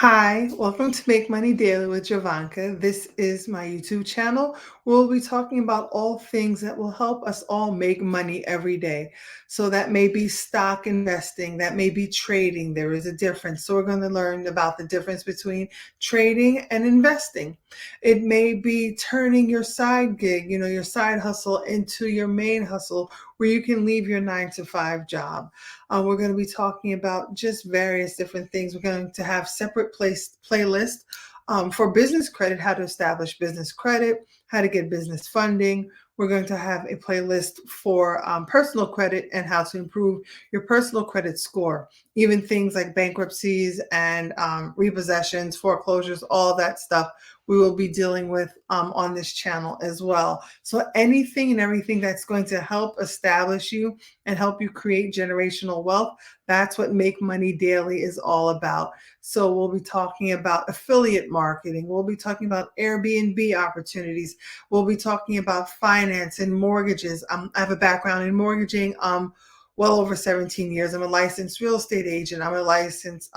Hi, welcome to Make Money Daily with Jovanka. This is my YouTube channel. We'll be talking about all things that will help us all make money every day. So that may be stock investing, that may be trading. There is a difference. So we're going to learn about the difference between trading and investing. It may be turning your side gig, your side hustle into your main hustle where you can leave your 9 to 5 job. We're going to be talking about just various different things. We're going to have separate playlists for business credit, how to establish business credit, how to get business funding. We're going to have a playlist for personal credit and how to improve your personal credit score. Even things like bankruptcies and repossessions, foreclosures, all that stuff we will be dealing with on this channel as well. So anything and everything that's going to help establish you and help you create generational wealth, that's what Make Money Daily is all about. So we'll be talking about affiliate marketing. We'll be talking about Airbnb opportunities. We'll be talking about finance and mortgages. I have a background in mortgaging well over 17 years. I'm a licensed real estate agent. I'm a licensed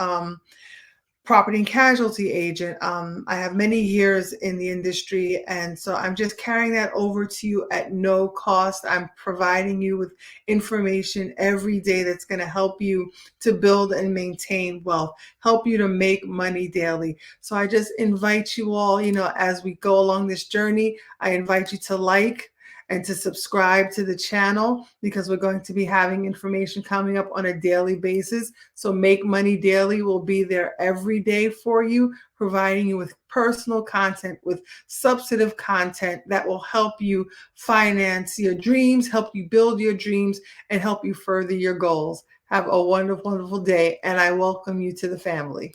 property and casualty agent. I have many years in the industry, and so I'm just carrying that over to you at no cost. I'm providing you with information every day that's going to help you to build and maintain wealth, help you to make money daily. So I just invite you all, as we go along this journey, I invite you to like and to subscribe to the channel because we're going to be having information coming up on a daily basis. So Make Money Daily will be there every day for you, providing you with personal content, with substantive content that will help you finance your dreams, help you build your dreams, and help you further your goals. Have a wonderful, wonderful day, and I welcome you to the family.